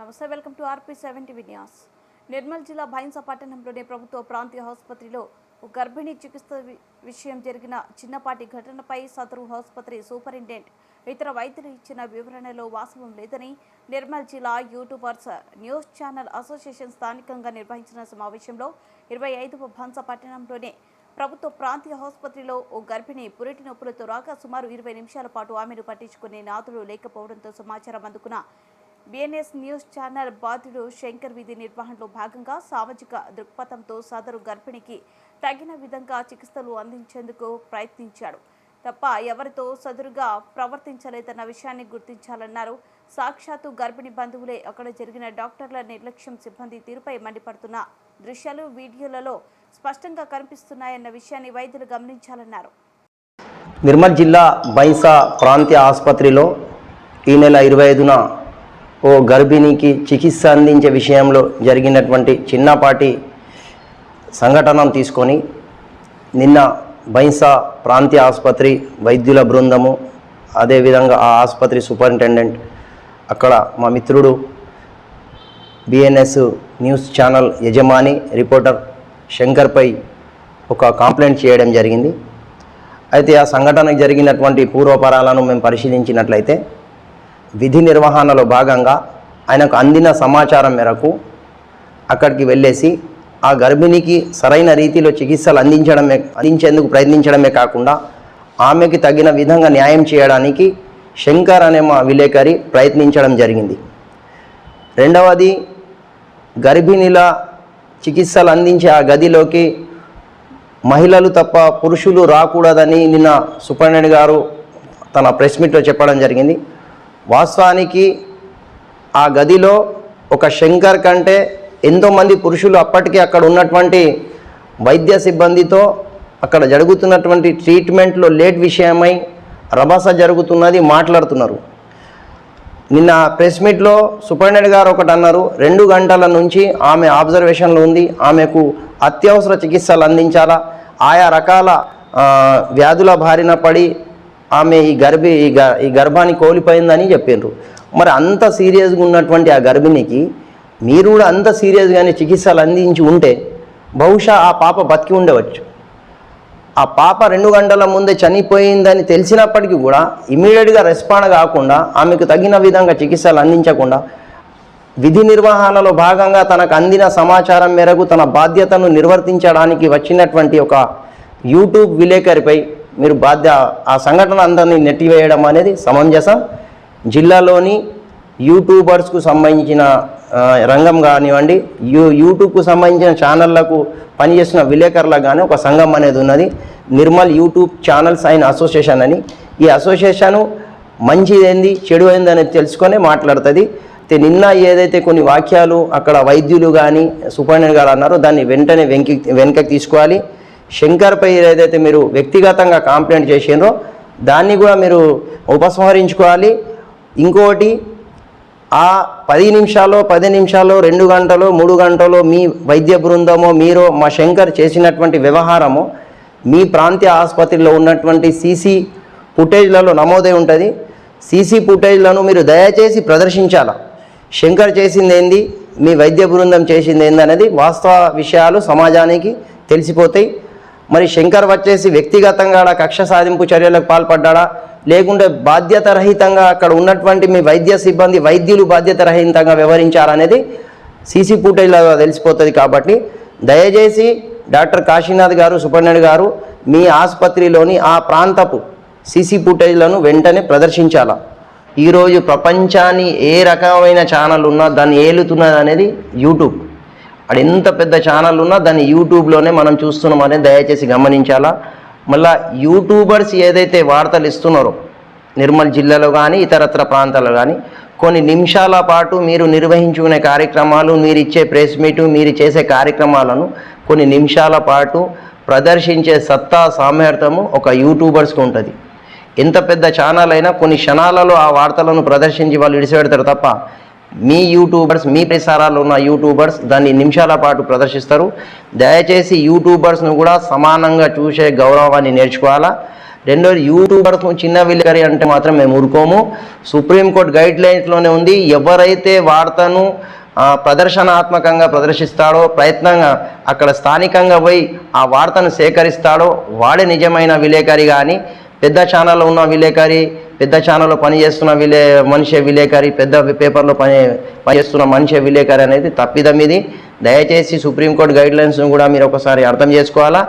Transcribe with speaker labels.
Speaker 1: నమస్తే welcome to RP7 TV news. Nirmal జిల్లా భైంసా పట్టణంలోని ప్రభుత్వ ప్రాంతీయ ఆసుపత్రిలో గర్భిణీ చికిత్స విషయం జరిగిన చిన్నపాటి ఘటనపై సదరు ఆసుపత్రి సూపరింటెండెంట్ ఇతర వైద్యులు ఇచ్చిన వివరణలో వాస్తవం లేదని నిర్మల్ జిల్లా యూట్యూబర్స్ న్యూస్ ఛానల్ అసోసియేషన్ స్థానికంగా నిర్వహించిన సమావేశంలో 25వ భైంసా పట్టణంలోని ప్రభుత్వ ప్రాంతీయ ఆసుపత్రిలో ఓ గర్భిణి పురిటి నొప్పులతో రాగా సుమారు 20 నిమిషాల పాటు ఆమెను పట్టించుకునే నాథులు లేకపోవడంతో సమాచారం అందుకున్న BNS న్యూస్ ఛానల్ బాధితుడు శంకర్ విధి నిర్వహణలో భాగంగా సామాజిక దృక్పథంతో సదరు గర్భిణికి తగిన విధంగా చికిత్సలు అందించేందుకు ప్రయత్నించాడు తప్ప ఎవరితో సదురుగా ప్రవర్తించలేదన్న విషయాన్ని గుర్తించాలన్నారు. సాక్షాత్తు గర్భిణి బంధువులే అక్కడ జరిగిన డాక్టర్ల నిర్లక్ష్యం సిబ్బంది తీరుపై మండిపడుతున్న దృశ్యాలు వీడియోలలో స్పష్టంగా కనిపిస్తున్నాయన్న విషయాన్ని వైద్యులు గమనించాలన్నారు.
Speaker 2: నిర్మల్ జిల్లా భైంసా ప్రాంతీయ ఆసుపత్రిలో ఈ నెల 25న ఓ గర్భిణికి చికిత్స అందించే విషయంలో జరిగినటువంటి చిన్నపాటి సంఘటనను తీసుకొని నిన్న భైంసా ప్రాంతీయ ఆసుపత్రి వైద్యుల బృందము అదేవిధంగా ఆ ఆసుపత్రి సూపరింటెండెంట్ అక్కడ మా మిత్రుడు BNS న్యూస్ ఛానల్ యజమాని రిపోర్టర్ శంకర్పై ఒక కంప్లైంట్ చేయడం జరిగింది. అయితే ఆ సంఘటనకు జరిగినటువంటి పూర్వపరాలను మేము పరిశీలించినట్లయితే విధి నిర్వహణలో భాగంగా ఆయనకు అందిన సమాచారం మేరకు అక్కడికి వెళ్ళేసి ఆ గర్భిణికి సరైన రీతిలో చికిత్సలు అందించేందుకు ప్రయత్నించడమే కాకుండా ఆమెకి తగిన విధంగా న్యాయం చేయడానికి శంకర్ అనే మా విలేకరి ప్రయత్నించడం జరిగింది. రెండవది, గర్భిణీల చికిత్సలు అందించే ఆ గదిలోకి మహిళలు తప్ప పురుషులు రాకూడదని నిన్న సూపరింటెండెంట్ గారు తన ప్రెస్ మీట్లో చెప్పడం జరిగింది. వాస్తవానికి ఆ గదిలో ఒక శంకర్ కంటే ఎంతోమంది పురుషులు అప్పటికే అక్కడ ఉన్నటువంటి వైద్య సిబ్బందితో అక్కడ జరుగుతున్నటువంటి ట్రీట్మెంట్లో లేట్ విషయమై రభస జరుగుతున్నది మాట్లాడుతున్నారు. నిన్న ప్రెస్ మీట్లో సూపరింటెండెంట్ గారు ఒకటి అన్నారు, 2 గంటల నుంచి ఆమె ఆబ్జర్వేషన్లో ఉంది, ఆమెకు అత్యవసర చికిత్సలు అందించాలా, ఆయా రకాల వ్యాధుల బారిన పడి ఆమె ఈ గర్భాన్ని కోల్పోయిందని చెప్పారు. మరి అంత సీరియస్గా ఉన్నటువంటి ఆ గర్భిణికి మీరు కూడా అంత సీరియస్గానే చికిత్సలు అందించి ఉంటే బహుశా ఆ పాప బతికి ఉండవచ్చు. ఆ పాప 2 గంటల ముందే చనిపోయిందని తెలిసినప్పటికీ కూడా ఇమీడియట్గా రెస్పాండ్ కాకుండా ఆమెకు తగిన విధంగా చికిత్సలు అందించకుండా విధి నిర్వహణలో భాగంగా తనకు అందిన సమాచారం మేరకు తన బాధ్యతను నిర్వర్తించడానికి వచ్చినటువంటి ఒక యూట్యూబ్ విలేకరిపై మీరు ఆ సంఘటన అందరినీ నెట్టివేయడం అనేది సమంజసం. జిల్లాలోని యూట్యూబర్స్కు సంబంధించిన రంగం కానివ్వండి, యూట్యూబ్కు సంబంధించిన ఛానళ్లకు పనిచేసిన విలేకరులకు కానీ ఒక సంఘం అనేది ఉన్నది, Nirmal YouTube channels and association అని. ఈ అసోసియేషను మంచిదేంది చెడు ఏంది అనేది తెలుసుకొని మాట్లాడుతుంది. నిన్న ఏదైతే కొన్ని వాక్యాలు అక్కడ వైద్యులు కానీ సూపరింటెండెంట్ గారు అన్నారో దాన్ని వెంటనే వెనక్కి తీసుకోవాలి. శంకర్పై ఏదైతే మీరు వ్యక్తిగతంగా కంప్లైంట్ చేసిండ్రో దాన్ని కూడా మీరు ఉపసంహరించుకోవాలి. ఇంకోటి, ఆ 10 నిమిషాలు 2 గంటలు 3 గంటలు మీ వైద్య బృందమో మీరు మా శంకర్ చేసినటువంటి వ్యవహారము మీ ప్రాంతీయ ఆసుపత్రిలో ఉన్నటువంటి సీసీ ఫుటేజ్లలో నమోదై ఉంటుంది. సీసీ ఫుటేజ్లను మీరు దయచేసి ప్రదర్శించాలా. శంకర్ చేసింది ఏంది, మీ వైద్య బృందం చేసింది ఏంది అనేది వాస్తవ విషయాలు సమాజానికి తెలిసిపోతాయి. మరి శంకర్ వచ్చేసి వ్యక్తిగతంగా కక్ష సాధింపు చర్యలకు పాల్పడ్డా లేకుంటే బాధ్యత రహితంగా అక్కడ ఉన్నటువంటి మీ వైద్య సిబ్బంది వైద్యులు బాధ్యత రహితంగా వ్యవహరించారనేది సీసీ ఫుటేజ్లో తెలిసిపోతుంది. కాబట్టి దయచేసి డాక్టర్ కాశీనాథ్ గారు, సూపరింటెండెంట్ గారు మీ ఆసుపత్రిలోని ఆ ప్రాంతపు సీసీ ఫుటేజ్లను వెంటనే ప్రదర్శించాలా. ఈరోజు ప్రపంచాన్ని ఏ రకమైన ఛానల్ ఉన్నా దాన్ని ఏలుతున్నది అనేది యూట్యూబ్. అది ఎంత పెద్ద ఛానల్ ఉన్నా దాన్ని యూట్యూబ్లోనే మనం చూస్తున్నాం అనేది దయచేసి గమనించాలా. మళ్ళీ యూట్యూబర్స్ ఏదైతే వార్తలు ఇస్తున్నారో నిర్మల్ జిల్లాలో కానీ ఇతరత్ర ప్రాంతాల్లో కానీ కొన్ని నిమిషాల పాటు మీరు నిర్వహించుకునే కార్యక్రమాలు, మీరు ఇచ్చే ప్రెస్ మీటు, మీరు చేసే కార్యక్రమాలను కొన్ని నిమిషాల పాటు ప్రదర్శించే సత్తా సామర్థ్యము ఒక యూట్యూబర్స్కి ఉంటుంది. ఎంత పెద్ద ఛానల్ అయినా కొన్ని క్షణాలలో ఆ వార్తలను ప్రదర్శించి వాళ్ళు విడిచిపెడతారు తప్ప మీ యూట్యూబర్స్, మీ ప్రసారాల్లో ఉన్న యూట్యూబర్స్ దాన్ని నిమిషాల పాటు ప్రదర్శిస్తారు. దయచేసి యూట్యూబర్స్ను కూడా సమానంగా చూసే గౌరవాన్ని నేర్చుకోవాలా. రెండోది యూట్యూబర్ చిన్న విలేకరి అంటే మాత్రం మేము ఊరుకోము. సుప్రీంకోర్టు గైడ్ లైన్స్లోనే ఉంది, ఎవరైతే వార్తను ప్రదర్శనాత్మకంగా ప్రదర్శిస్తాడో, ప్రయత్నంగా అక్కడ స్థానికంగా పోయి ఆ వార్తను సేకరిస్తాడో వాడే నిజమైన విలేకరి. కానీ పెద్ద ఛానల్లో ఉన్న విలేకరి, పెద్ద ఛానల్లో పనిచేస్తున్న మనిషి విలేకరి, పెద్ద పేపర్లో పనిచేస్తున్న మనిషి విలేకరి అనేది తప్పిదం. ఇది దయచేసి సుప్రీంకోర్టు గైడ్ లైన్స్ను కూడా మీరు ఒకసారి అర్థం చేసుకోవాలా.